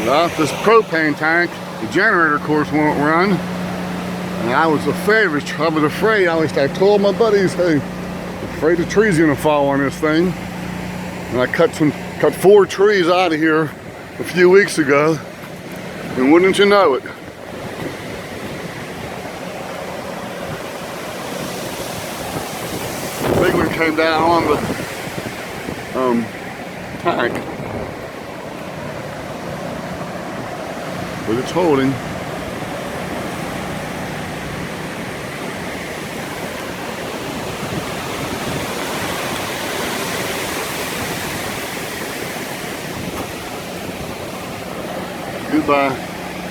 Well, this propane tank, the generator of course won't run. And I was afraid, I told my buddies, hey, I'm afraid the tree's gonna fall on this thing. And I cut 4 trees out of here a few weeks ago. And wouldn't you know it, the big one came down on the tank. But it's holding. Goodbye.